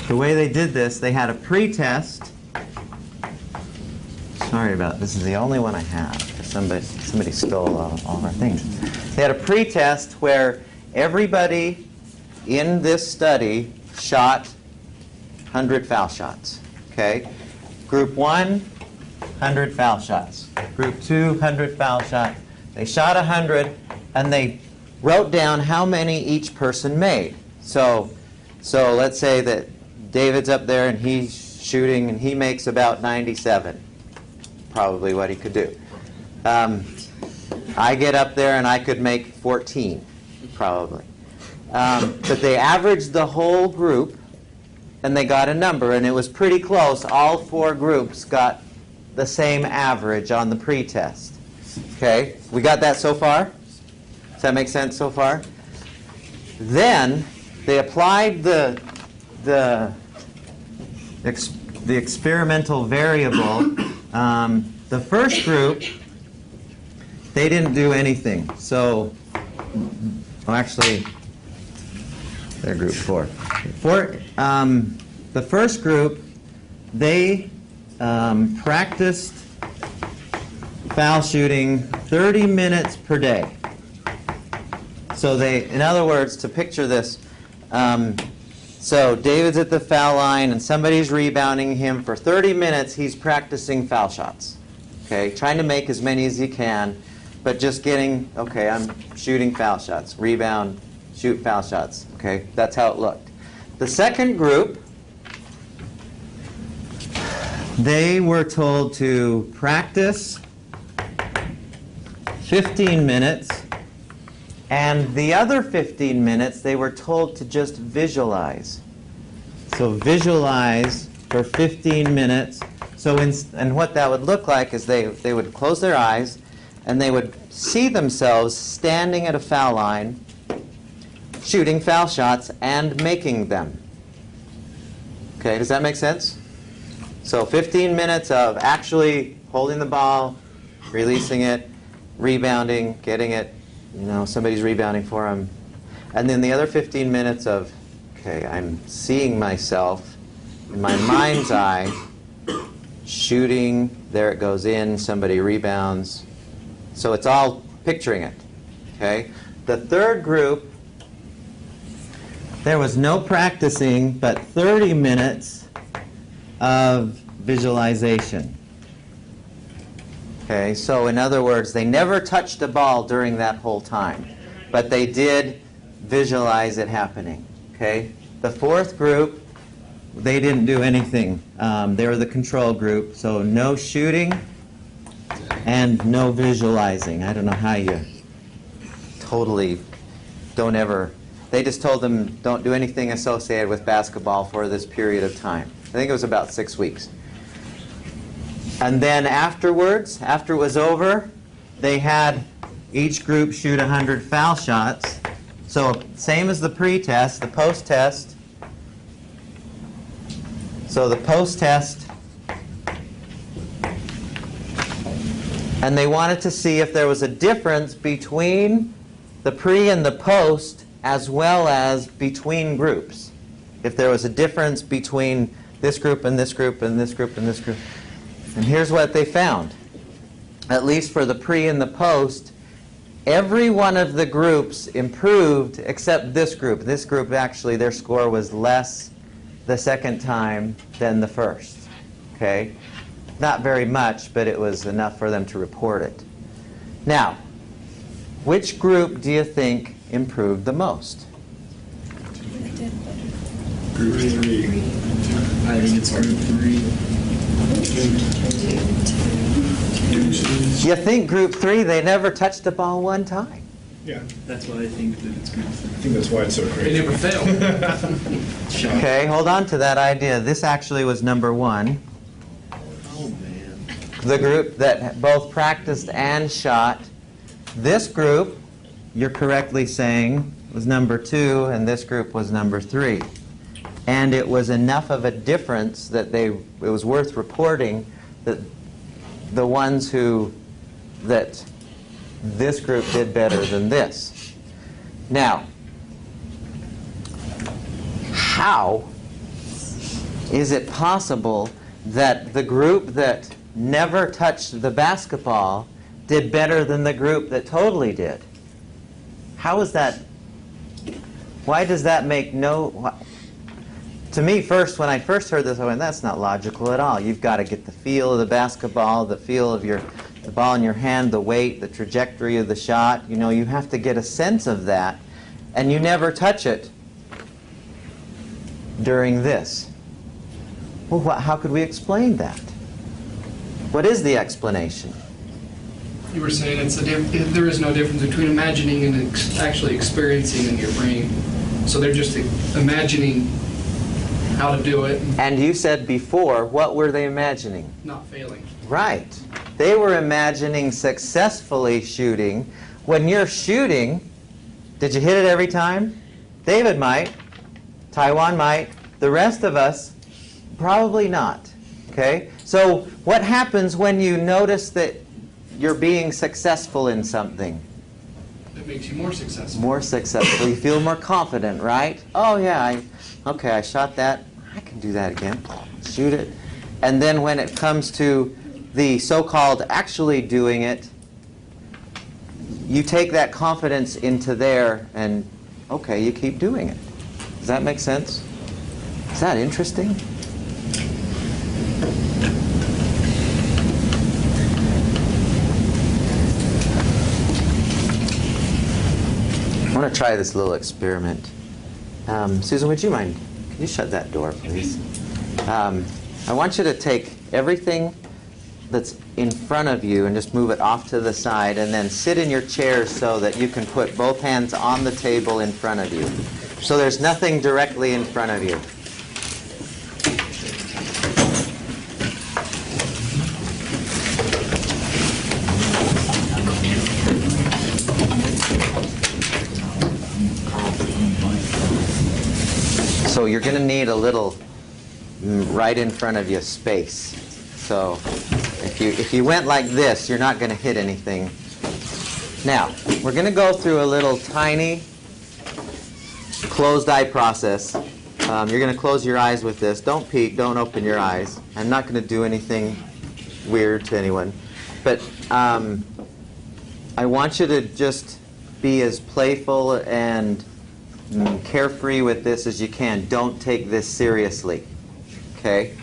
the way they did this, they had a pre-test. Sorry about this. Is the only one I have. Somebody stole all our things. They had a pre-test where everybody in this study shot 100 foul shots. Okay? Group 1, 100 foul shots. Group 2, 100 foul shots. They shot 100, and they wrote down how many each person made. So let's say that David's up there and he's shooting and he makes about 97. Probably what he could do. I get up there and I could make 14, probably. But they averaged the whole group and they got a number, and it was pretty close. All 4 groups got the same average on the pre-test. Okay, we got that so far? Does that make sense so far? Then they applied the experimental variable. The first group, they didn't do anything. So, well, actually, they're group 4. The first group, they practiced foul shooting 30 minutes per day. So they, in other words, to picture this, so David's at the foul line and somebody's rebounding him for 30 minutes. He's practicing foul shots. Okay, trying to make as many as he can, but just getting, okay, I'm shooting foul shots. Rebound, shoot foul shots. Okay, that's how it looked. The second group, they were told to practice 15 minutes, and the other 15 minutes they were told to just visualize. So visualize for 15 minutes. So and what that would look like is they would close their eyes and they would see themselves standing at a foul line, shooting foul shots and making them. Okay, does that make sense? So 15 minutes of actually holding the ball, releasing it, rebounding, getting it, somebody's rebounding for them. And then the other 15 minutes of, okay, I'm seeing myself in my mind's eye, shooting, there it goes in, somebody rebounds. So it's all picturing it. Okay? The third group, there was no practicing, but 30 minutes of visualization. Okay, so in other words, they never touched a ball during that whole time, but they did visualize it happening. Okay, the fourth group, they didn't do anything. They were the control group, so no shooting and no visualizing. I don't know how you totally don't ever. They just told them don't do anything associated with basketball for this period of time. I think it was about 6 weeks. And then afterwards, after it was over, they had each group shoot 100 foul shots. So same as the pre-test, the post-test. So the post-test, and they wanted to see if there was a difference between the pre and the post as well as between groups. If there was a difference between this group and this group and this group and this group. And here's what they found. At least for the pre and the post, every one of the groups improved except this group. This group, actually, their score was less the second time than the first. Okay? Not very much, but it was enough for them to report it. Now, which group do you think improved the most? Group 3. I think it's group 3. You think group 3, they never touched the ball one time? Yeah. That's why I think that it's group 3. I think that's why it's so crazy. They never failed. Okay, hold on to that idea. This actually was number 1. Oh, man. The group that both practiced and shot. This group, you're correctly saying, was number 2, and this group was number 3. And it was enough of a difference that it was worth reporting that the ones that this group did better than this. Now, how is it possible that the group that never touched the basketball did better than the group that totally did? How is that? Why does that make no... To me, first, when I first heard this, I went, that's not logical at all. You've got to get the feel of the basketball, the feel of the ball in your hand, the weight, the trajectory of the shot. You know, you have to get a sense of that, and you never touch it during this. Well, how could we explain that? What is the explanation? You were saying there is no difference between imagining and actually experiencing in your brain. So they're just imagining how to do it. And you said before, what were they imagining? Not failing. Right. They were imagining successfully shooting. When you're shooting, did you hit it every time? David might. Taiwan might. The rest of us, probably not. Okay? So what happens when you notice that you're being successful in something? It makes you more successful. More successful. You feel more confident, right? Oh, yeah. Okay, I shot that. I can do that again. Shoot it. And then when it comes to the so-called actually doing it, you take that confidence into there and, okay, you keep doing it. Does that make sense? Is that interesting? I want to try this little experiment. Susan, would you mind? Can you shut that door, please? I want you to take everything that's in front of you and just move it off to the side, and then sit in your chair so that you can put both hands on the table in front of you. So there's nothing directly in front of you. So you're going to need a little right in front of you space. So if you went like this, you're not going to hit anything. Now, we're going to go through a little tiny closed eye process. You're going to close your eyes with this. Don't peek, don't open your eyes. I'm not going to do anything weird to anyone. But I want you to just be as playful and carefree with this as you can. Don't take this seriously. Okay?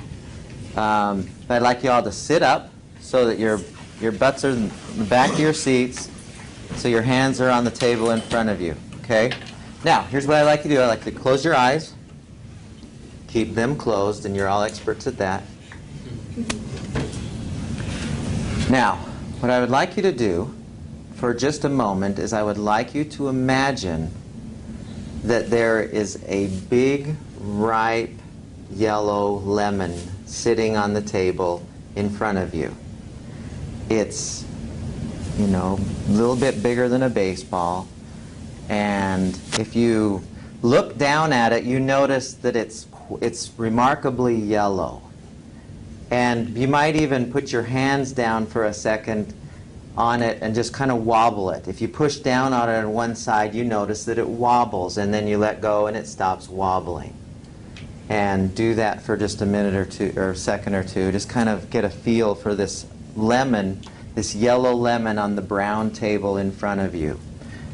I'd like you all to sit up so that your butts are in the back of your seats, so your hands are on the table in front of you. Okay? Now, here's what I like you to do. I like to close your eyes. Keep them closed, and you're all experts at that. Now, what I would like you to do for just a moment is I would like you to imagine that there is a big, ripe, yellow lemon sitting on the table in front of you. It's, you know, a little bit bigger than a baseball. And if you look down at it, you notice that it's remarkably yellow. And you might even put your hands down for a second on it and just kind of wobble it. If you push down on it on one side, you notice that it wobbles, and then you let go and it stops wobbling. And do that for just a minute or two, or a second or two. Just kind of get a feel for this lemon, this yellow lemon on the brown table in front of you.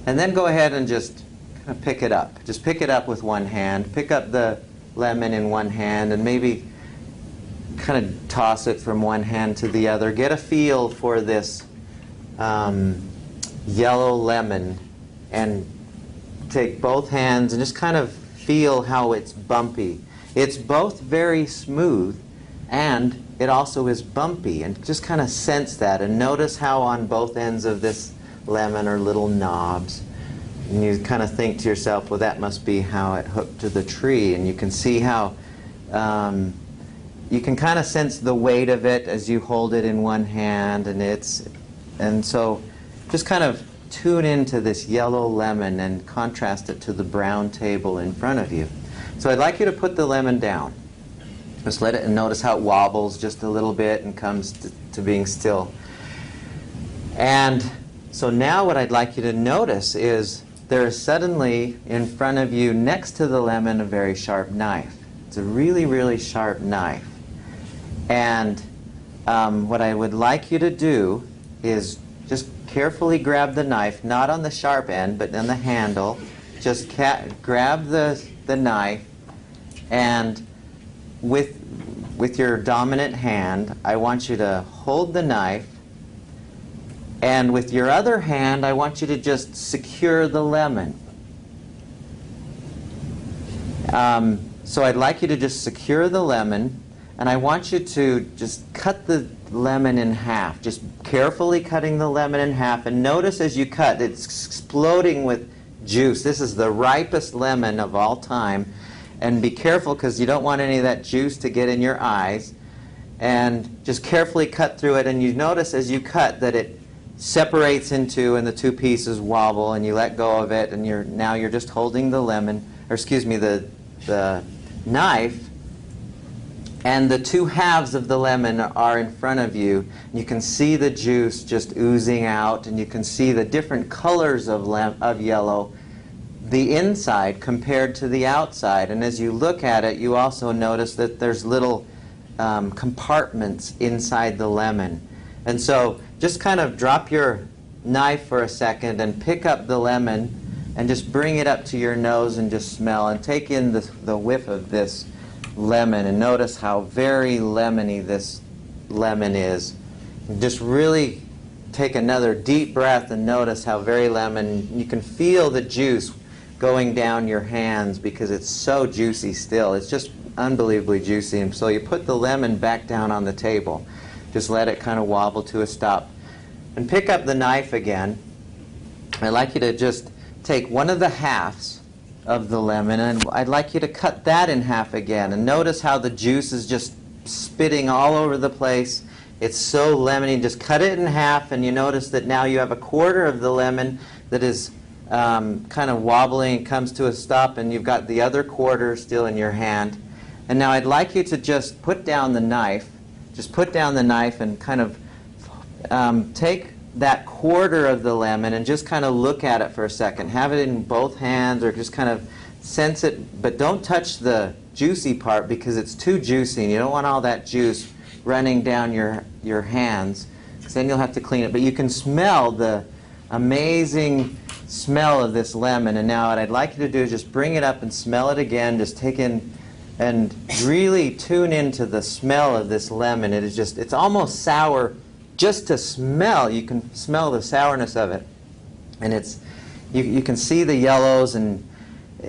And then go ahead and just kind of pick it up. Just pick it up with one hand. Pick up the lemon in one hand and maybe kind of toss it from one hand to the other. Get a feel for this yellow lemon, and take both hands and just kind of feel how it's bumpy. It's both very smooth and it also is bumpy, and just kind of sense that and notice how on both ends of this lemon are little knobs, and you kind of think to yourself, well, that must be how it hooked to the tree. And you can see how you can kind of sense the weight of it as you hold it in one hand, and so just kind of tune into this yellow lemon and contrast it to the brown table in front of you. So I'd like you to put the lemon down. Just let it, and notice how it wobbles just a little bit and comes to being still. And so now what I'd like you to notice is there is suddenly in front of you, next to the lemon, a very sharp knife. It's a really, really sharp knife. And what I would like you to do is just carefully grab the knife, not on the sharp end, but on the handle. Just grab the knife, and with your dominant hand, I want you to hold the knife, and with your other hand, I want you to just secure the lemon. So I'd like you to just secure the lemon, and I want you to just cut the lemon in half, just carefully cutting the lemon in half. And notice as you cut, it's exploding with juice. This is the ripest lemon of all time. And be careful, because you don't want any of that juice to get in your eyes. And just carefully cut through it. And you notice as you cut that it separates in two, and the two pieces wobble, and you let go of it, and now you're just holding the lemon, or excuse me, the knife, and the two halves of the lemon are in front of you. You can see the juice just oozing out, and you can see the different colors of yellow, the inside compared to the outside. And as you look at it, you also notice that there's little compartments inside the lemon. And so just kind of drop your knife for a second and pick up the lemon and just bring it up to your nose and just smell and take in the whiff of this lemon, and notice how very lemony this lemon is. Just really take another deep breath and notice how very lemon. You can feel the juice going down your hands because it's so juicy still. It's just unbelievably juicy. And so you put the lemon back down on the table. Just let it kind of wobble to a stop. And pick up the knife again. I'd like you to just take one of the halves of the lemon, and I'd like you to cut that in half again. And notice how the juice is just spitting all over the place. It's so lemony. Just cut it in half, and you notice that now you have a quarter of the lemon that is kind of wobbling, comes to a stop, and you've got the other quarter still in your hand. And now I'd like you to just put down the knife. Just put down the knife and kind of take that quarter of the lemon and just kind of look at it for a second. Have it in both hands, or just kind of sense it, but don't touch the juicy part because it's too juicy and you don't want all that juice running down your hands, because then you'll have to clean it. But you can smell the amazing smell of this lemon. And now what I'd like you to do is just bring it up and smell it again. Just take in and really tune into the smell of this lemon. It is just, it's almost sour. Just to smell, you can smell the sourness of it, and it's you can see the yellows, and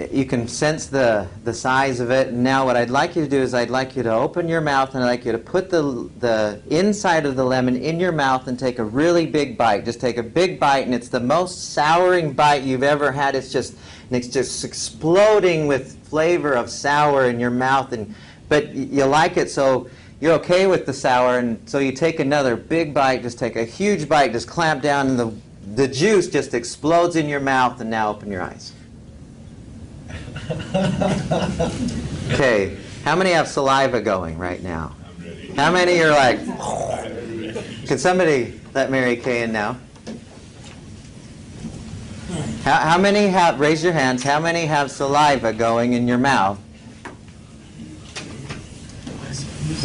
you can sense the size of it. And now what I'd like you to do is I'd like you to open your mouth, and I'd like you to put the inside of the lemon in your mouth and take a really big bite. Just take a big bite, and it's the most souring bite you've ever had. It's just exploding with flavor of sour in your mouth, but you like it, so you're okay with the sour, and so you take another big bite. Just take a huge bite, just clamp down, and the juice just explodes in your mouth. And now open your eyes. Okay, how many have saliva going right now? How many are like, can somebody let Mary Kay in now? How many have, raise your hands, how many have saliva going in your mouth?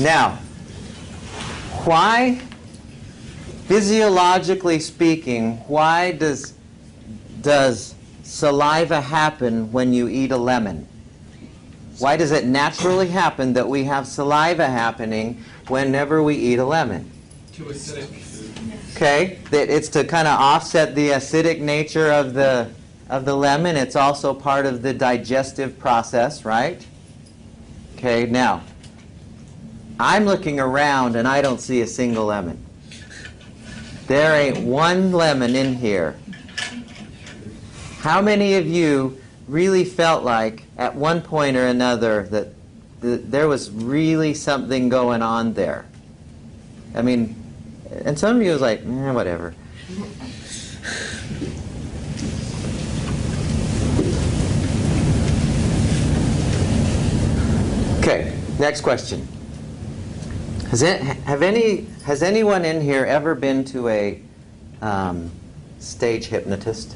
Now, why, physiologically speaking, why does saliva happen when you eat a lemon? Why does it naturally happen that we have saliva happening whenever we eat a lemon? Too acidic. Okay, that it's to kind of offset the acidic nature of the lemon. It's also part of the digestive process, right? Okay, now, I'm looking around and I don't see a single lemon. There ain't one lemon in here. How many of you really felt like at one point or another that there was really something going on there? I mean, and some of you was like, whatever. Okay, next question. Has anyone in here ever been to a stage hypnotist?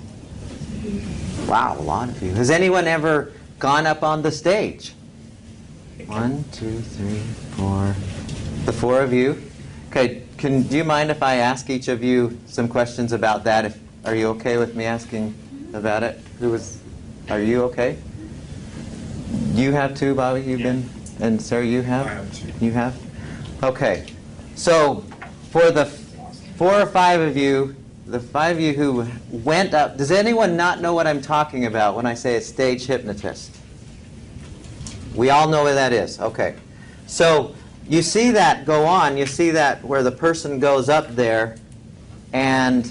Wow, a lot of you. Has anyone ever gone up on the stage? 1, 2, 3, 4. The 4 of you. Okay, do you mind if I ask each of you some questions about that? Are you okay with me asking about it? Are you okay? You have too, Bobby? You've been? And Sarah, you have? I have too. You have? Okay. So, for the 4 or 5 of you, the 5 of you who went up, does anyone not know what I'm talking about when I say a stage hypnotist? We all know what that is. Okay. So, you see that go on. You see that where the person goes up there, and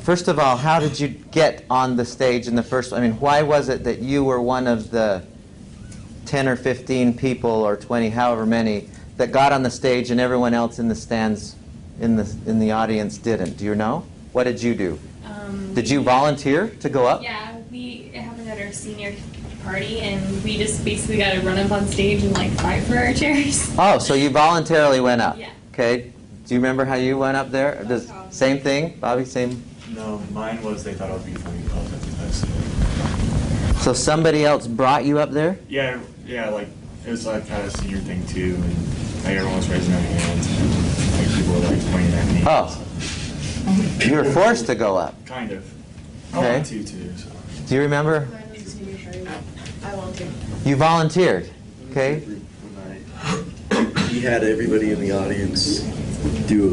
first of all, how did you get on the stage in the first? I mean, why was it that you were one of the 10 or 15 people or 20, however many, that got on the stage and everyone else in the stands in the audience didn't? Do you know? What did you do? Did you volunteer to go up? Yeah, it happened at our senior party, and we just basically got to run up on stage and like fight for our chairs. Oh, so you voluntarily went up? Yeah. Okay. Do you remember how you went up there? Same thing, Bobby? Same? No, mine was they thought it would be funny. I was at the festival. So somebody else brought you up there? Yeah, like it was like kind of a senior thing too, and like everyone was raising their hands, and like people were like pointing at me. Oh. You were forced to go up. Kind of. I Okay. wanted to too. So. Do you remember? I volunteered. You volunteered. Okay. He had everybody in the audience do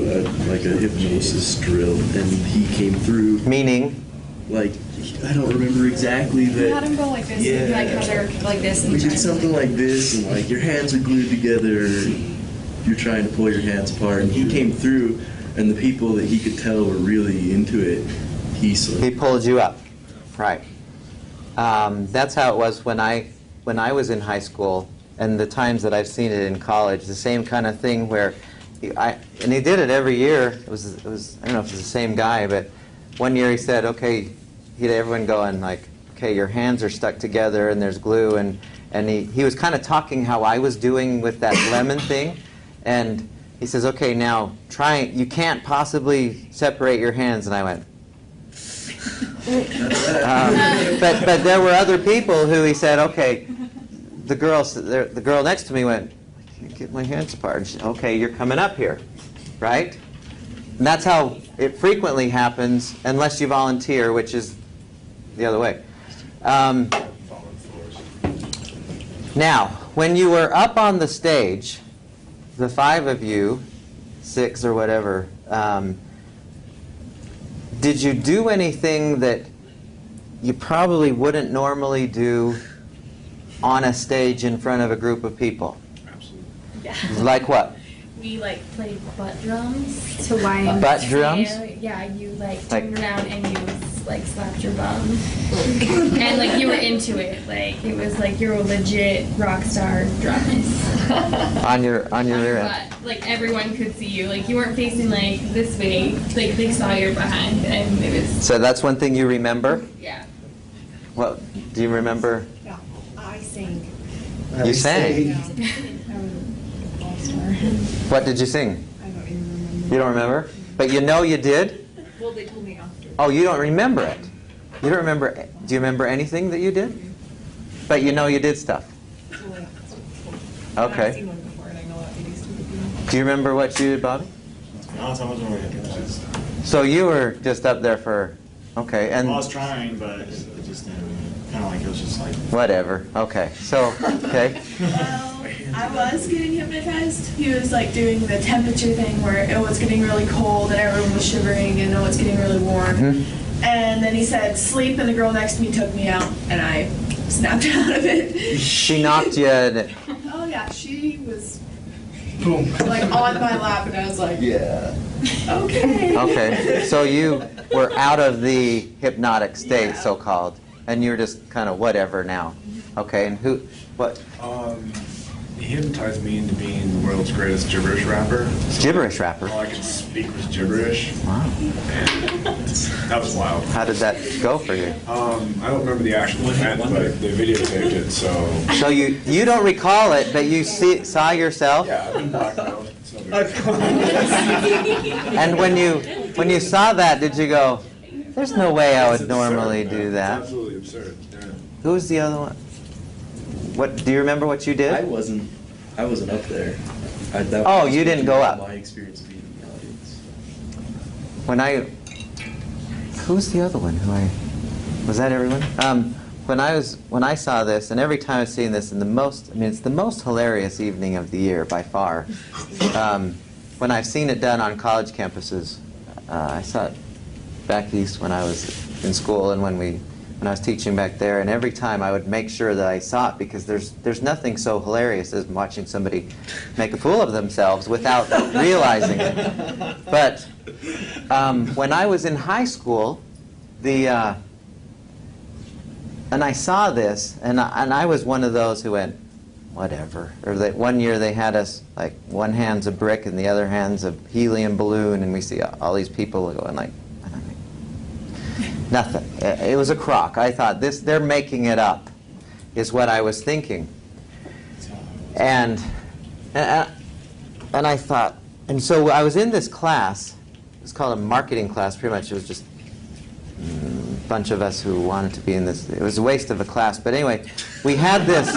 like a hypnosis drill, and he came through. Meaning? Like, I don't remember exactly We had that. them go like this, Yeah. and like how they're like this. And We trying did to, something like this, and like your hands are glued together. You're trying to pull your hands apart, and he came through, and the people that he could tell were really into it. He sort He of, pulled you up. Right. That's how it was when I was in high school, and the times that I've seen it in college. The same kind of thing where, and he did it every year. It was I don't know if it's the same guy, but one year he said, okay, he had everyone going like, okay, your hands are stuck together and there's glue, and he was kind of talking how I was doing with that lemon thing, and he says, okay, now try. You can't possibly separate your hands, and I went. But there were other people who he said, okay, the girl next to me went, I can't get my hands apart. And she said, okay, you're coming up here, right? And that's how it frequently happens, unless you volunteer, which is the other way. Now, when you were up on the stage, the 5 of you, 6 or whatever, did you do anything that you probably wouldn't normally do on a stage in front of a group of people? Absolutely. yeah. Like what? We like played butt drums to wind. Butt drums? Yeah, you like Like- turned around and you like slapped your bum, and like you were into it. Like it was like you're a legit rock star drums. On your rear end? But like everyone could see you. Like you weren't facing like this way. Like they saw your behind, and it was So that's one thing you remember? yeah. What do you remember? Yeah, I sing. You sang. I was all-star. What did you sing? I don't even remember. You don't remember? But you know you did? Well, they told me after. Oh, you don't remember it. You don't remember. Do you remember anything that you did? But you know you did stuff. Well, yeah, that's what Okay. I've seen one before, and I know that they used to be. Do you remember what you did, Bobby? No, I wasn't really hypnotized. So you were just up there for, okay, and Well, I was trying, but it just didn't. Kind of like it was just like. whatever. Okay, so, okay. Well, I was getting hypnotized. He was like doing the temperature thing where it was getting really cold and everyone was shivering and it was getting really warm. And then he said sleep, and the girl next to me took me out and I snapped out of it. She knocked you. Oh yeah, she was Boom. like on my lap and I was like, yeah. okay. Okay, so you were out of the hypnotic state, Yeah. so-called, and you're just kind of whatever now. Okay, and what? He hypnotized me into being the world's greatest gibberish rapper. Gibberish rapper. All I could speak was gibberish. Wow. And that was wild. How did that go for you? I don't remember the actual event, but they videotaped it, so... So you don't recall it, but you saw yourself? Yeah, I've been blackmailed. So there's- And when you saw that, did you go, there's no way I would It's normally absurd, do man. that? It's absolutely absurd. Yeah. Who was the other one? What do you remember what you did? I wasn't up there. Oh, you didn't go up. My experience being in the audience. Who's the other one? Was that everyone? When I saw this, and every time I've seen this, it's the most hilarious evening of the year by far. When I've seen it done on college campuses, I saw it back east when I was in school, and when I was teaching back there, and every time I would make sure that I saw it, because there's nothing so hilarious as watching somebody make a fool of themselves without realizing it. But when I was in high school, and I saw this, and I was one of those who went, whatever. Or that one year they had us, like, one hand's a brick and the other hand's a helium balloon, and we see all these people going like, I don't know. Nothing. It was a crock. I thought, they're making it up, is what I was thinking. And I thought, and so I was in this class. It was called a marketing class. Pretty much it was just bunch of us who wanted to be in this. It was a waste of a class. But anyway, we had this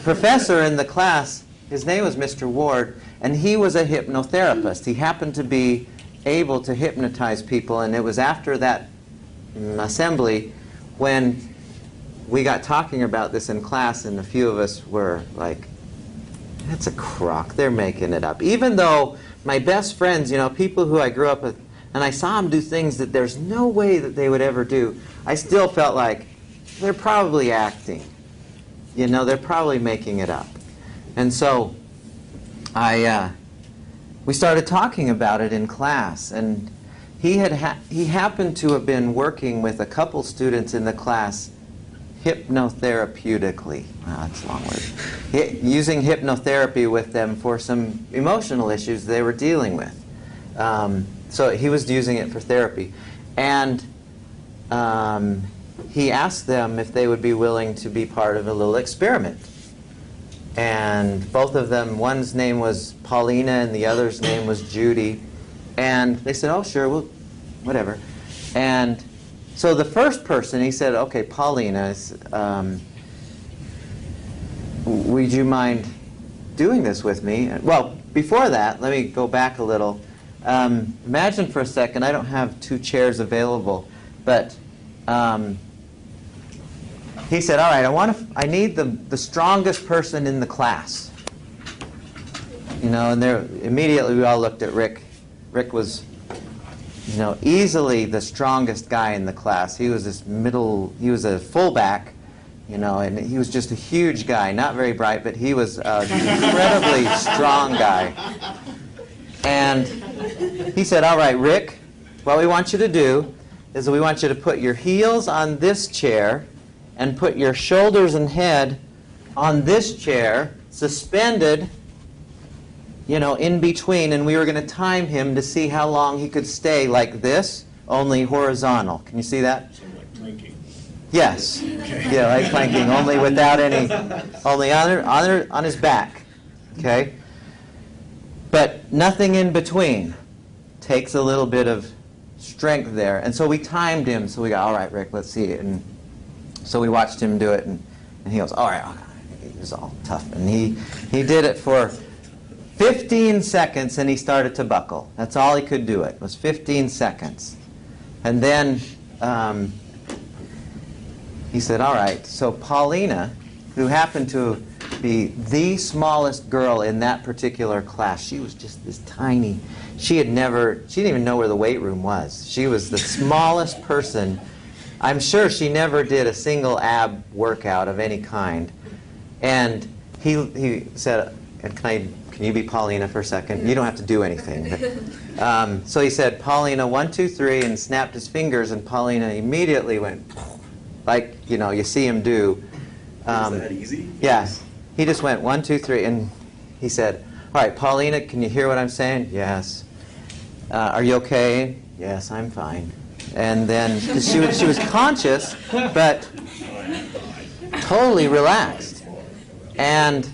professor in the class. His name was Mr. Ward, and he was a hypnotherapist. He happened to be able to hypnotize people, and it was after that assembly when we got talking about this in class, and a few of us were like, that's a crock. They're making it up. Even though my best friends, people who I grew up with, and I saw them do things that there's no way that they would ever do, I still felt like they're probably acting. They're probably making it up. And so we started talking about it in class, and he happened to have been working with a couple students in the class hypnotherapeutically. Wow, that's a long word. Using hypnotherapy with them for some emotional issues they were dealing with. So he was using it for therapy. And he asked them if they would be willing to be part of a little experiment. And both of them, one's name was Paulina and the other's name was Judy. And they said, oh, sure, well, whatever. And so the first person, he said, okay, Paulina, would you mind doing this with me? Well, before that, let me go back a little. Imagine for a second, I don't have 2 chairs available, but he said, all right, I need the strongest person in the class. And there, immediately we all looked at Rick. Rick was, easily the strongest guy in the class. He was he was a fullback, and he was just a huge guy, not very bright, but he was an incredibly strong guy. And he said, all right, Rick, what we want you to do is we want you to put your heels on this chair and put your shoulders and head on this chair, suspended, in between. And we were going to time him to see how long he could stay like this, only horizontal. Can you see that? So like planking. Yes. Okay. Yeah, like planking, only without only on his back. Okay? But nothing in between. Takes a little bit of strength there. And so we timed him. So we got, all right, Rick, let's see it. And so we watched him do it. And he goes, all right. He was all tough. And he did it for 15 seconds, and he started to buckle. That's all he could do. It was 15 seconds. And then he said, all right. So Paulina, who happened to be the smallest girl in that particular class, she was just this tiny. She didn't even know where the weight room was. She was the smallest person. I'm sure she never did a single ab workout of any kind. And he said, can you be Paulina for a second? You don't have to do anything. But, so he said, Paulina, 1, 2, 3, and snapped his fingers, and Paulina immediately went, like, you see him do. Was that easy? Yeah. He just went 1, 2, 3, and he said, all right, Paulina, can you hear what I'm saying? Yes. Are you okay? Yes, I'm fine. And then she was conscious, but totally relaxed. And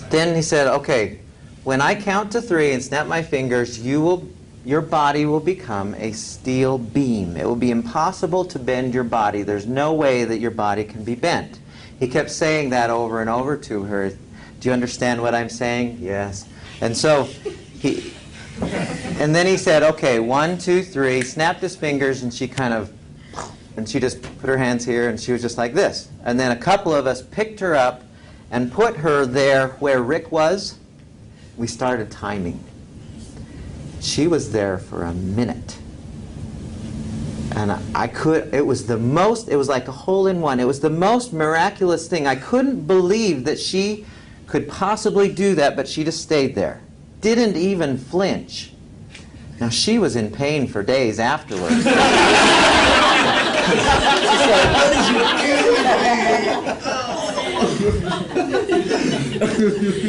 then he said, okay, when I count to 3 and snap my fingers, your body will become a steel beam. It will be impossible to bend your body. There's no way that your body can be bent. He kept saying that over and over to her. Do you understand what I'm saying? Yes. And so and then he said, okay, 1, 2, 3, snapped his fingers, and she just put her hands here, and she was just like this. And then a couple of us picked her up and put her there where Rick was. We started timing. She was there for a minute. And it was like a hole in one. It was the most miraculous thing. I couldn't believe that she could possibly do that, but she just stayed there. Didn't even flinch. Now, she was in pain for days afterwards.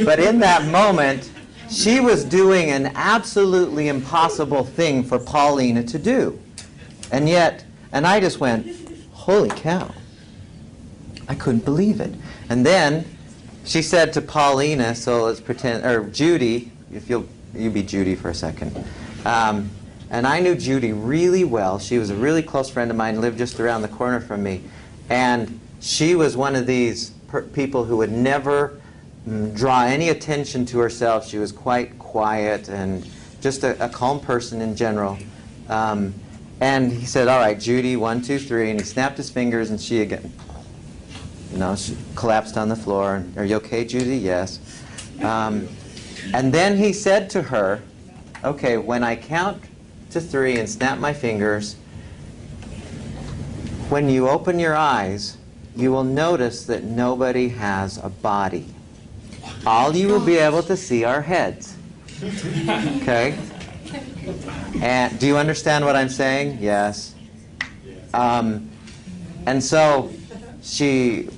But in that moment, she was doing an absolutely impossible thing for Paulina to do. And I just went, holy cow. I couldn't believe it. And then she said to Paulina, so let's pretend, or Judy, if you be Judy for a second. And I knew Judy really well. She was a really close friend of mine, lived just around the corner from me. And she was one of these people who would never draw any attention to herself. She was quite quiet and just a calm person in general. And he said, all right, Judy, 1, 2, 3. And he snapped his fingers, and she again, she collapsed on the floor. And, are you okay, Judy? Yes. And then he said to her, okay, when I count to 3 and snap my fingers, when you open your eyes, you will notice that nobody has a body. All you will be able to see are heads. Okay? And do you understand what I'm saying? Yes. And so he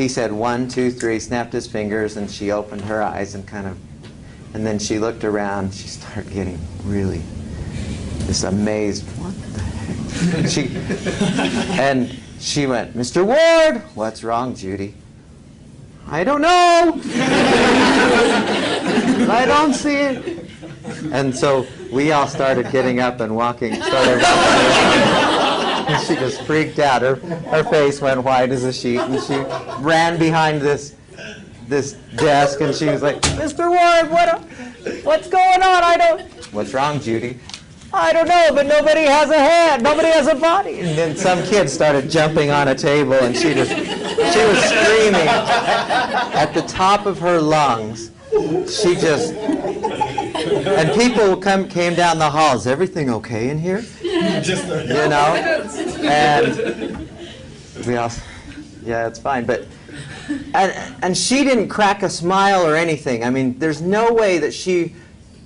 said 1, 2, 3, snapped his fingers, and she opened her eyes and and then she looked around. She started getting really just amazed. What the heck? And she went, Mr. Ward, what's wrong, Judy? I don't know. I don't see it. And so we all started getting up and walking. And she just freaked out. Her face went white as a sheet, and she ran behind this desk, and she was like, Mr. Ward, what's going on? What's wrong, Judy? I don't know, but nobody has a head. Nobody has a body. And then some kid started jumping on a table, and she was screaming at the top of her lungs. And people came down the hall. Is everything okay in here? And we all, yeah, it's fine. But and she didn't crack a smile or anything. I mean, there's no way that she,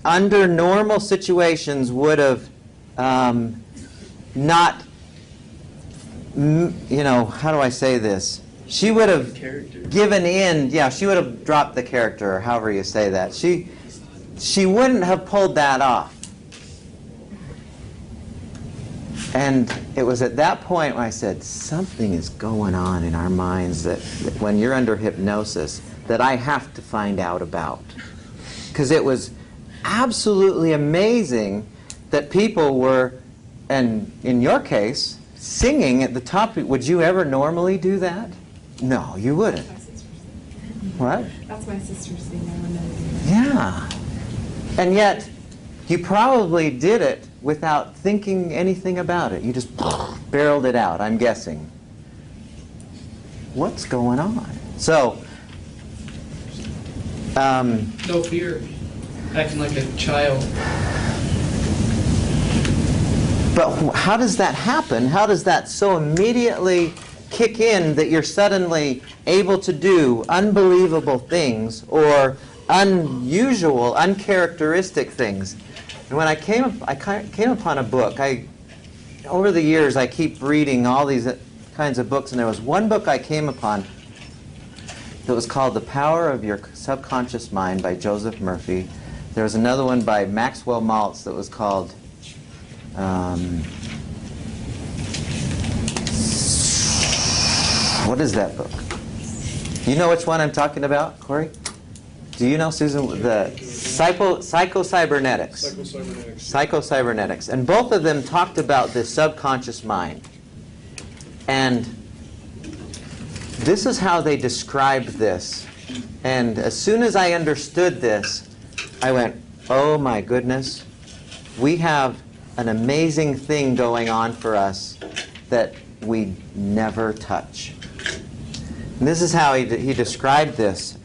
under normal situations, would have not, how do I say this? She would have given in. Yeah, she would have dropped the character, or however you say that. She wouldn't have pulled that off. And it was at that point when I said, something is going on in our minds that when you're under hypnosis, that I have to find out about. Because it was absolutely amazing that people were, and in your case, singing at the top. Would you ever normally do that? No, you wouldn't. What? That's my sister's thing. I would never do that. Yeah. And yet, you probably did it without thinking anything about it. You just barreled it out, I'm guessing. What's going on? So, No fear. Acting like a child. but how does that happen? How does that so immediately kick in that you're suddenly able to do unbelievable things or unusual, uncharacteristic things? And when I came upon a book, over the years I keep reading all these kinds of books, and there was one book I came upon that was called The Power of Your Subconscious Mind by Joseph Murphy. There was another one by Maxwell Maltz that was called what is that book? You know which one I'm talking about, Corey? Do you know, Susan? The Psycho-Cybernetics. Psycho-Cybernetics. And both of them talked about the subconscious mind. And this is how they described this. And as soon as I understood this, I went, oh my goodness, we have an amazing thing going on for us that we never touch. And this is how he described this.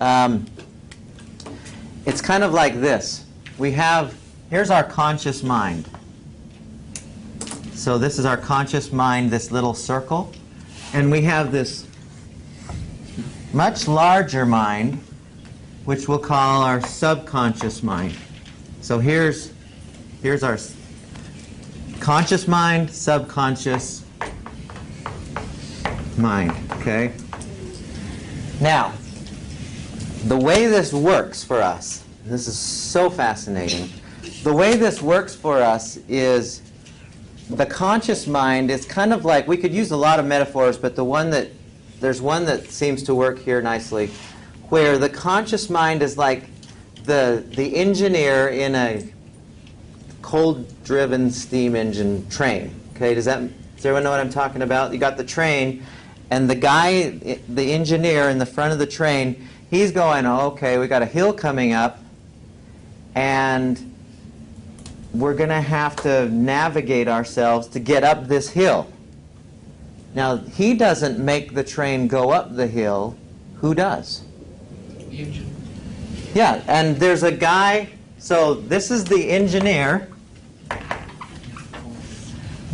It's kind of like this. Here's our conscious mind. So this is our conscious mind, this little circle. And we have this much larger mind, which we'll call our subconscious mind. So here's our conscious mind, subconscious mind, okay? Now, the way this works for us, this is so fascinating. The way this works for us is the conscious mind is kind of like, we could use a lot of metaphors, but there's one that seems to work here nicely, where the conscious mind is like the engineer in a coal-driven steam engine train. Okay, does everyone know what I'm talking about? You got the train, and the guy, the engineer in the front of the train, he's going, oh, okay, we got a hill coming up, and we're going to have to navigate ourselves to get up this hill. Now, he doesn't make the train go up the hill. Who does? The engine. Yeah, and there's a guy, so this is the engineer.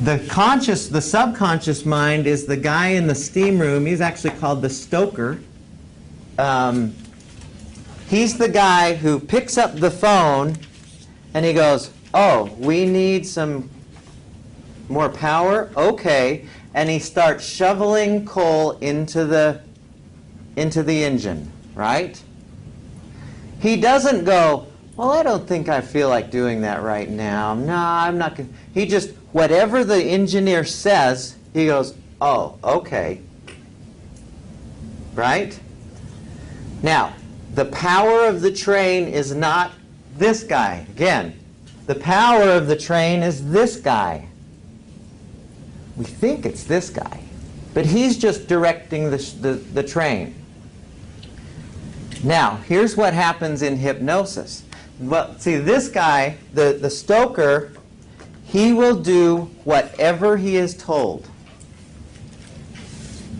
The subconscious mind is the guy in the steam room. He's actually called the stoker. He's the guy who picks up the phone and he goes, oh, we need some more power? Okay. And he starts shoveling coal into the engine, right? He doesn't go, well, I don't think I feel like doing that right now. No, I'm not going to. He just, whatever the engineer says, he goes, oh, okay. Right? Now, the power of the train is not this guy. Again, the power of the train is this guy. We think it's this guy, but he's just directing the train. Now, here's what happens in hypnosis. Well, see, this guy, the stoker, he will do whatever he is told.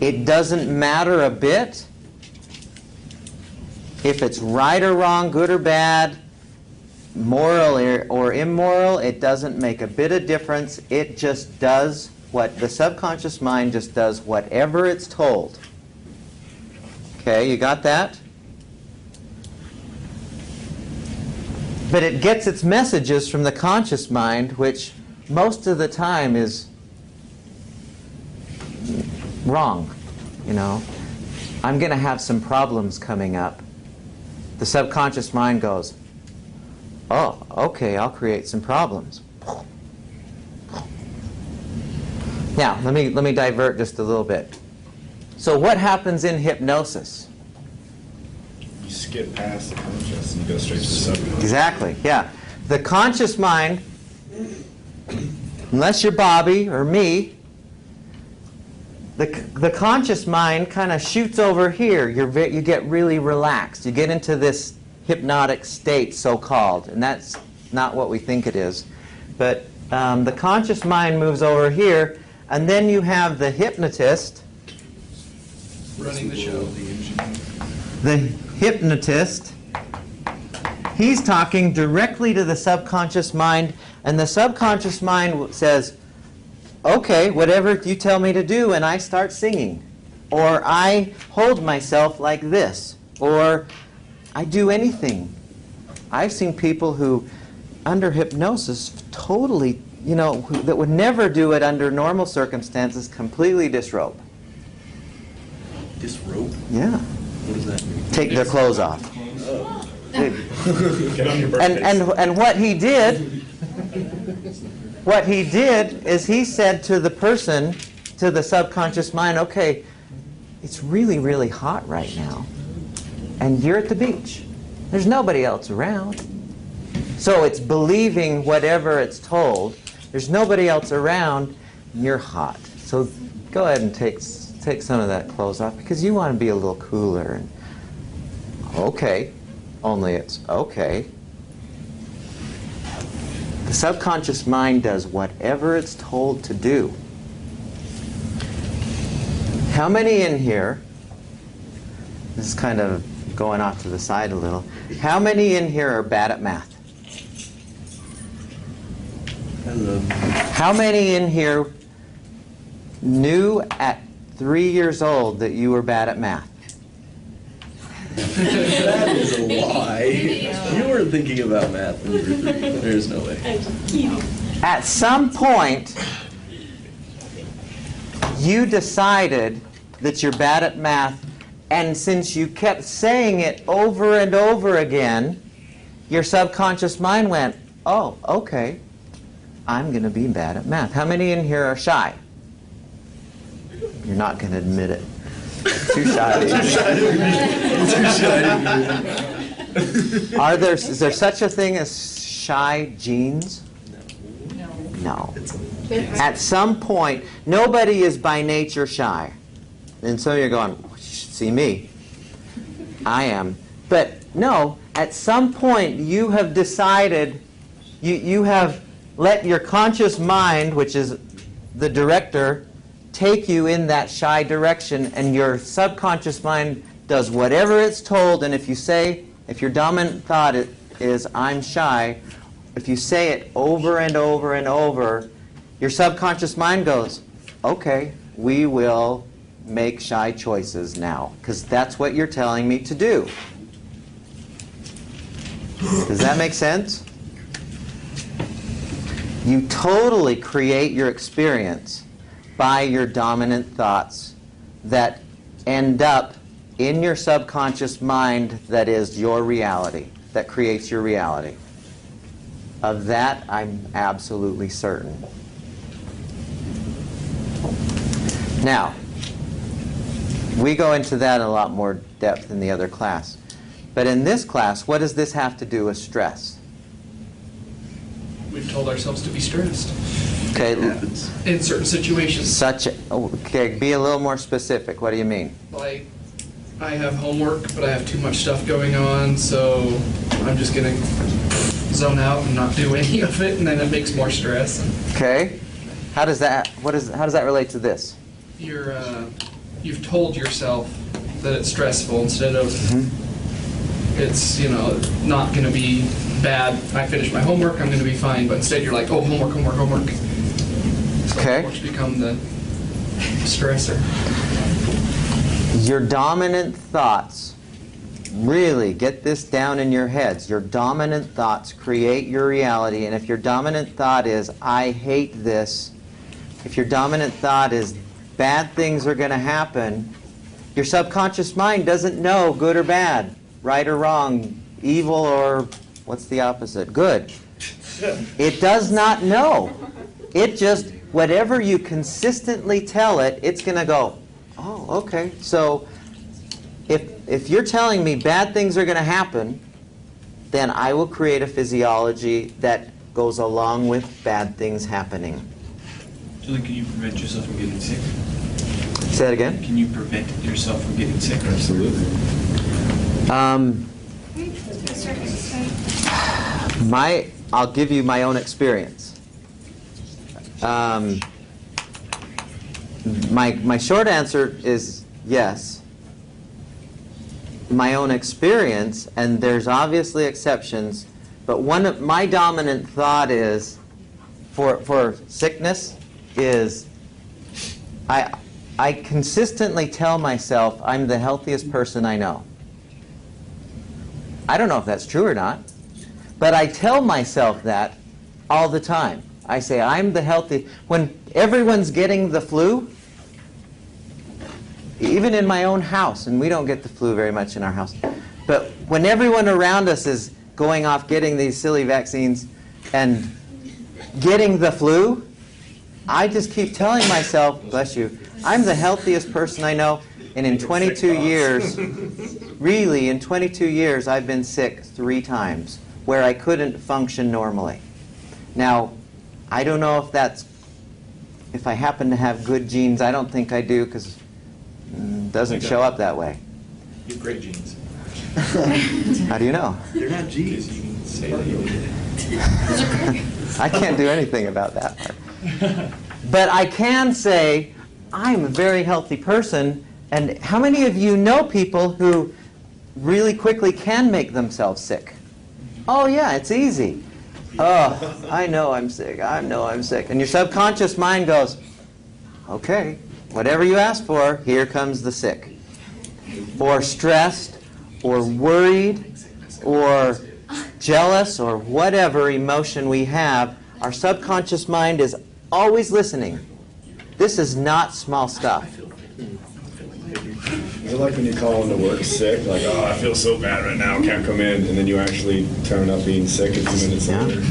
It doesn't matter a bit if it's right or wrong, good or bad, moral or immoral. It doesn't make a bit of difference. It just does what the subconscious mind just does, whatever it's told. Okay, you got that? But it gets its messages from the conscious mind, which most of the time is wrong. You know, I'm going to have some problems coming up. The subconscious mind goes, oh, okay, I'll create some problems. Now, let me divert just a little bit. So what happens in hypnosis? You skip past the conscious and you go straight to the subconscious. Exactly, yeah. The conscious mind, unless you're Bobby or me, the conscious mind kind of shoots over here. You get really relaxed. You get into this hypnotic state, so-called, and that's not what we think it is. But the conscious mind moves over here, and then you have the hypnotist. Running the show. The hypnotist, he's talking directly to the subconscious mind, and the subconscious mind says, okay, whatever you tell me to do, and I start singing. Or I hold myself like this. Or I do anything. I've seen people who, under hypnosis, totally, that would never do it under normal circumstances, completely disrobe. Disrobe? Yeah. What does that mean? Take their clothes off. Get on your birthday. And what he did is he said to the person, to the subconscious mind, okay, it's really, really hot right now, and you're at the beach. There's nobody else around. So it's believing whatever it's told. There's nobody else around, and you're hot. So go ahead and take take some of that clothes off because you want to be a little cooler. And, okay, only it's okay. The subconscious mind does whatever it's told to do. How many in here, this is kind of going off to the side a little, how many in here are bad at math? Hello. How many in here knew at 3 years old that you were bad at math? That is a lie. You weren't thinking about math when you were 3. There's no way. At some point, you decided that you're bad at math, and since you kept saying it over and over again, your subconscious mind went, oh, okay, I'm going to be bad at math. How many in here are shy? You're not going to admit it. Too shy. Is there such a thing as shy genes? No. At some point, nobody is by nature shy. And so you're going, you should see me. I am. But no, at some point you have decided, you have let your conscious mind, which is the director, take you in that shy direction, and your subconscious mind does whatever it's told. And if your dominant thought is I'm shy, if you say it over and over and over, your subconscious mind goes, okay, we will make shy choices now, because that's what you're telling me to do. Does that make sense? You totally create your experience by your dominant thoughts that end up in your subconscious mind that is your reality, that creates your reality. Of that, I'm absolutely certain. Now, we go into that in a lot more depth in the other class. But in this class, what does this have to do with stress? We've told ourselves to be stressed Okay, in certain situations. okay, be a little more specific. What do you mean? Like, I have homework, but I have too much stuff going on, so I'm just going to zone out and not do any of it, and then it makes more stress. Okay. How does that relate to this? You've told yourself that it's stressful instead of it's, not going to be bad. I finished my homework, I'm going to be fine. But instead you're like, oh, homework. So Okay. homework's become the stressor. Your dominant thoughts, really get this down in your heads. Your dominant thoughts create your reality. And if your dominant thought is, I hate this, if your dominant thought is, bad things are going to happen, your subconscious mind doesn't know good or bad, right or wrong, evil or, what's the opposite? Good. It does not know. It just, whatever you consistently tell it, it's going to go, oh, okay. So if you're telling me bad things are going to happen, then I will create a physiology that goes along with bad things happening. Julie, can you prevent yourself from getting sick? Say that again? Can you prevent yourself from getting sick? Absolutely. I'll give you my own experience. My short answer is yes. My own experience, and there's obviously exceptions, but one of my dominant thought is, for sickness, is I consistently tell myself I'm the healthiest person I know. I don't know if that's true or not, but I tell myself that all the time. I say I'm the healthy. When everyone's getting the flu, even in my own house, and we don't get the flu very much in our house, but when everyone around us is going off getting these silly vaccines and getting the flu, I just keep telling myself, bless you, I'm the healthiest person I know, and in 22 years, really, in 22 years, I've been sick 3 times where I couldn't function normally. Now, I don't know if I happen to have good genes. I don't think I do, because doesn't show up that way. You have great genes. How do you know? They're not Because G's. you can say that you did it. I can't do anything about that part. But I can say, I'm a very healthy person, and how many of you know people who really quickly can make themselves sick? Oh yeah, it's easy. Oh, I know I'm sick. I know I'm sick. And your subconscious mind goes, okay, whatever you ask for, here comes the sick. Or stressed, or worried, or jealous, or whatever emotion we have, our subconscious mind is always listening. This is not small stuff. Is it like when you call into work sick, like, oh, I feel so bad right now, can't come in, and then you actually turn up being sick a few minutes Yeah. later?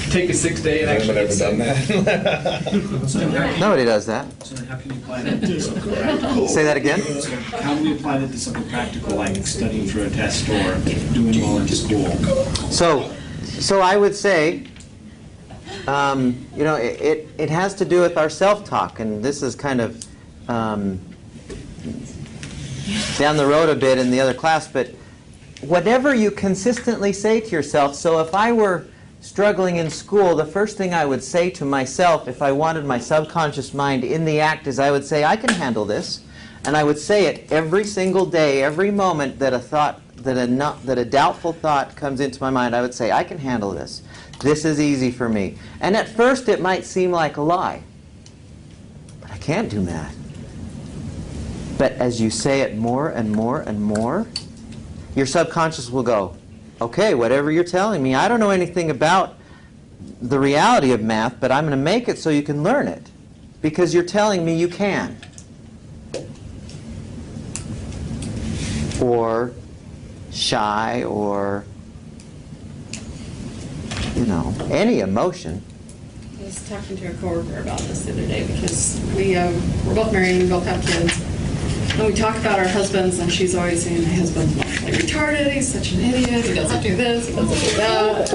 Take a 6 day and Anyone actually ever get done sick. that? So how, Nobody does that. so how can you apply that to something practical? Say that again. How do we apply that to something practical, like studying for a test or doing well in school? So I would say, you know, it has to do with our self-talk, and this is kind of down the road a bit in the other class, but whatever you consistently say to yourself, so if I were struggling in school, the first thing I would say to myself if I wanted my subconscious mind in the act is I would say, I can handle this. And I would say it every single day, every moment that a thought, that a doubtful thought comes into my mind, I would say, I can handle this. This is easy for me. And at first it might seem like a lie. But I can't do that. But as you say it more and more and more, your subconscious will go, okay, whatever you're telling me, I don't know anything about the reality of math, but I'm going to make it so you can learn it. Because you're telling me you can. Or shy, or, you know, any emotion. I was talking to a coworker about this the other day because we're both married and we both have kids. And we talk about our husbands, and she's always saying, my husband's like retarded, he's such an idiot, he doesn't do this, he doesn't do that.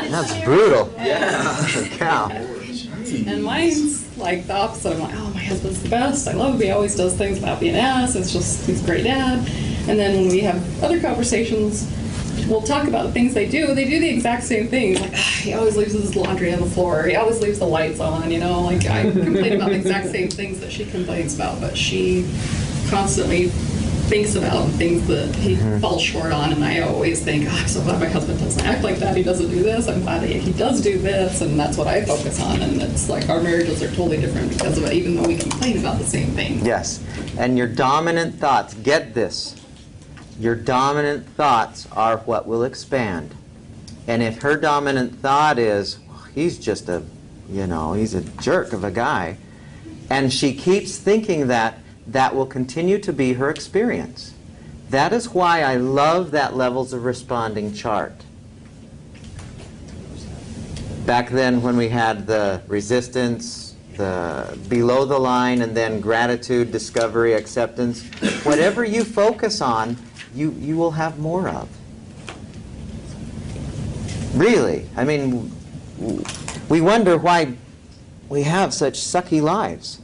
That's brutal. Yeah. Cow. And mine's like the opposite. I'm like, oh, my husband's the best. I love him. He always does things without being asked. It's just, he's a great dad. And then when we have other conversations, we'll talk about the things they do. They do the exact same things. Like, he always leaves his laundry on the floor. He always leaves the lights on, you know. Like, I complain about the exact same things that she complains about, but she constantly thinks about things that he falls short on. And I always think, oh, I'm so glad my husband doesn't act like that. He doesn't do this. I'm glad he does do this. And that's what I focus on. And it's like our marriages are totally different because of it, even though we complain about the same thing. Yes. And your dominant thoughts, get this. Your dominant thoughts are what will expand. And if her dominant thought is, well, he's just a, you know, he's a jerk of a guy, and she keeps thinking that, that will continue to be her experience. That is why I love that levels of responding chart. Back then when we had the resistance, the below the line, and then gratitude, discovery, acceptance, whatever you focus on, you will have more of. Really. I mean, we wonder why we have such sucky lives.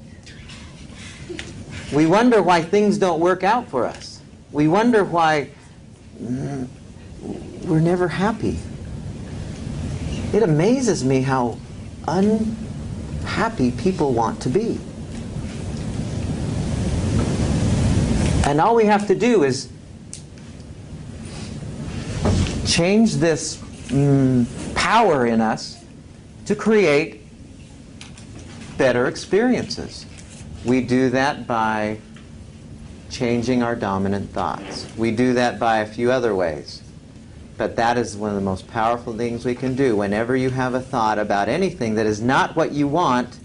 We wonder why things don't work out for us. We wonder why we're never happy. It amazes me how unhappy people want to be. And all we have to do is change this power in us to create better experiences. We do that by changing our dominant thoughts. We do that by a few other ways. But that is one of the most powerful things we can do. Whenever you have a thought about anything that is not what you want,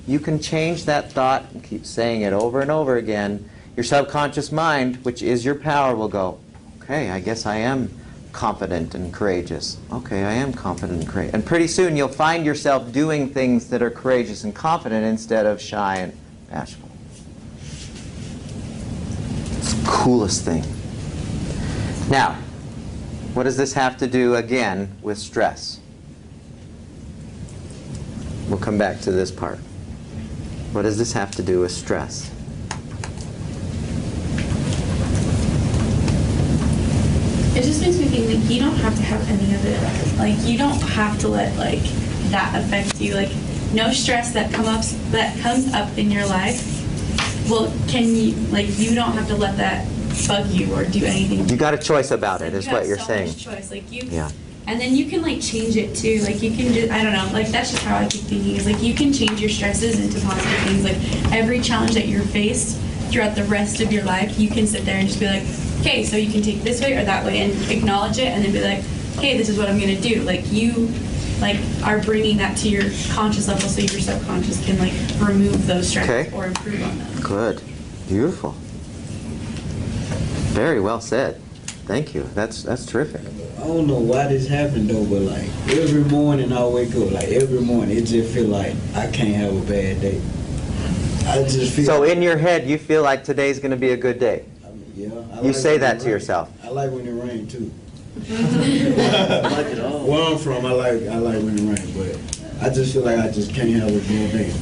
you can change that thought and keep saying it over and over again. Your subconscious mind, which is your power, will go, okay, I guess I am confident and courageous. Okay, I am confident and courageous. And pretty soon you'll find yourself doing things that are courageous and confident instead of shy and bashful. It's the coolest thing. Now, what does this have to do, again, with stress? We'll come back to this part. What does this have to do with stress? It just makes me think like you don't have to have any of it. Like you don't have to let like that affect you. Like no stress that comes up in your life. Well, can you like you don't have to let that bug you or do anything. You got a choice about it, is what you're saying. You have so much choice. Like you. Yeah. And then you can like change it too. Like you can just, I don't know, like that's just how I keep thinking is like you can change your stresses into positive things. Like every challenge that you're faced throughout the rest of your life, you can sit there and just be like, okay, so you can take this way or that way and acknowledge it and then be like, okay, this is what I'm going to do. Like you like are bringing that to your conscious level so your subconscious can like remove those stresses or improve on them. Good. Beautiful. Very well said. Thank you. That's terrific. I don't know why this happened though, but like every morning I wake up, like every morning it just feel like I can't have a bad day. I just feel. So in your head, you feel like today's going to be a good day. I mean, yeah. I You like say when that it to rain. yourself. I like when it rains too. I like it all. Where I'm from, I like when it rains, but I just feel like I just can't have a good day.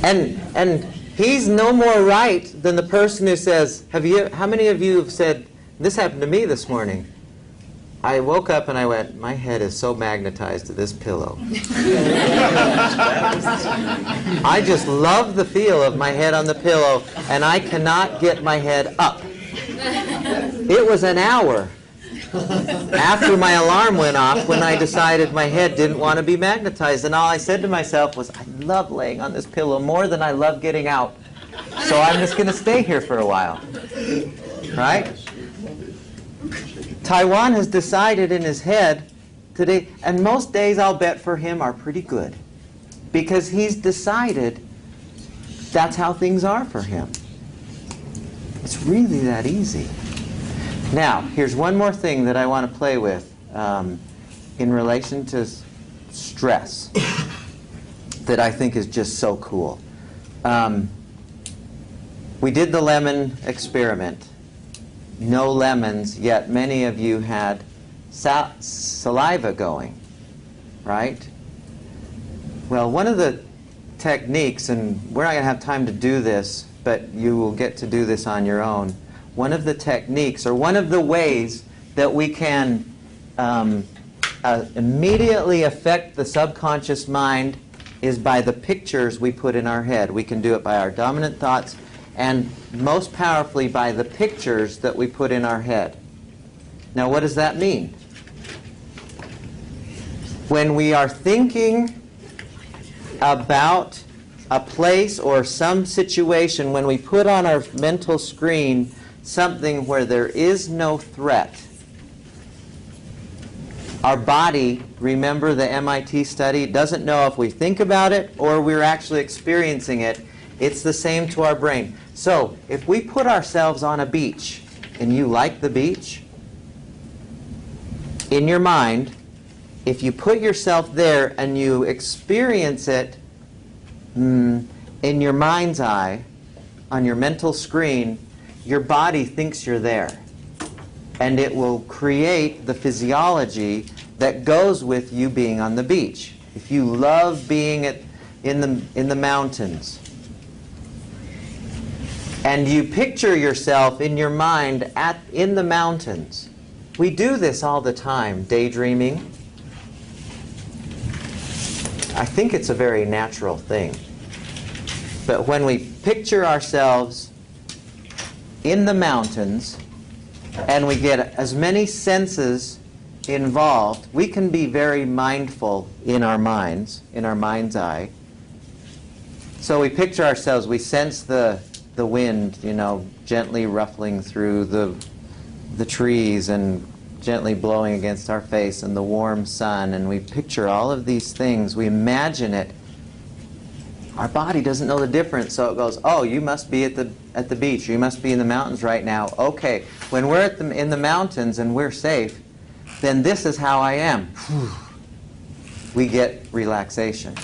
And he's no more right than the person who says, how many of you have said, this happened to me this morning. I woke up and I went, my head is so magnetized to this pillow. I just love the feel of my head on the pillow, and I cannot get my head up. It was an hour after my alarm went off when I decided my head didn't want to be magnetized. And all I said to myself was, I love laying on this pillow more than I love getting out. So I'm just going to stay here for a while. Right? Taiwan has decided in his head today, and most days I'll bet for him are pretty good, because he's decided that's how things are for him. It's really that easy. Now, here's one more thing that I want to play with in relation to stress that I think is just so cool. We did the lemon experiment. No lemons, yet many of you had saliva going, right? Well, one of the techniques, and we're not going to have time to do this, but you will get to do this on your own. One of the techniques, or one of the ways that we can immediately affect the subconscious mind is by the pictures we put in our head. We can do it by our dominant thoughts, and most powerfully by the pictures that we put in our head. Now, what does that mean? When we are thinking about a place or some situation, when we put on our mental screen something where there is no threat, our body, remember the MIT study, doesn't know if we think about it or we're actually experiencing it. It's the same to our brain. So, if we put ourselves on a beach, and you like the beach, in your mind, if you put yourself there and you experience it in your mind's eye, on your mental screen, your body thinks you're there. And it will create the physiology that goes with you being on the beach. If you love being in the mountains, and you picture yourself in your mind in the mountains. We do this all the time, daydreaming. I think it's a very natural thing. But when we picture ourselves in the mountains and we get as many senses involved, we can be very mindful in our minds, in our mind's eye. So we picture ourselves, we sense the wind, gently ruffling through the trees and gently blowing against our face, and the warm sun, and we picture all of these things. We imagine it. Our body doesn't know the difference, so it goes, oh, you must be at the beach, or you must be in the mountains right now. Okay, when we're in the mountains and we're safe, then this is how I am. We get relaxation.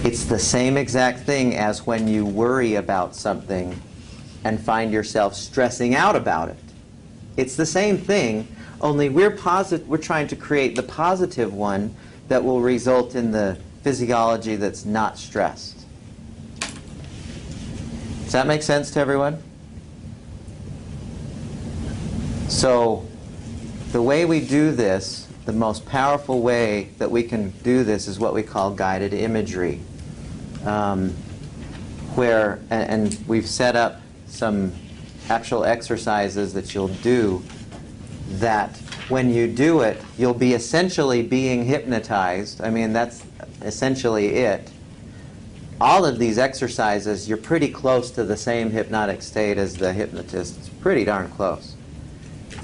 It's the same exact thing as when you worry about something and find yourself stressing out about it. It's the same thing, only we're trying to create the positive one that will result in the physiology that's not stressed. Does that make sense to everyone? So the way we do this, the most powerful way that we can do this is what we call guided imagery, where, and we've set up some actual exercises that you'll do that when you do it, you'll be essentially being hypnotized. I mean, that's essentially it. All of these exercises, you're pretty close to the same hypnotic state as the hypnotist. It's pretty darn close.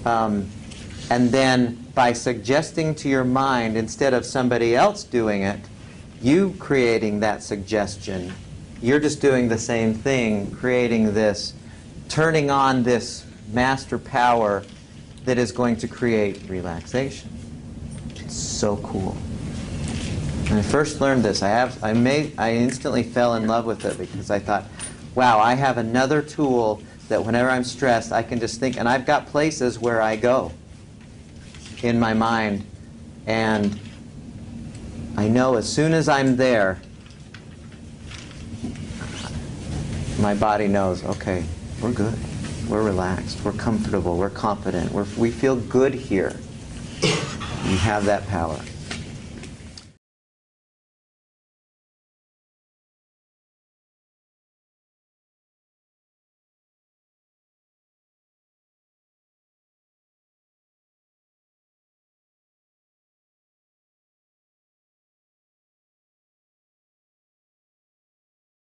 And then by suggesting to your mind, instead of somebody else doing it, you creating that suggestion, you're just doing the same thing, creating this, turning on this master power that is going to create relaxation. It's so cool. When I first learned this, I instantly fell in love with it because I thought, wow, I have another tool that whenever I'm stressed, I can just think, and I've got places where I go in my mind, and I know as soon as I'm there, my body knows, okay, we're good, we're relaxed, we're comfortable, we're confident, we feel good here. You have that power.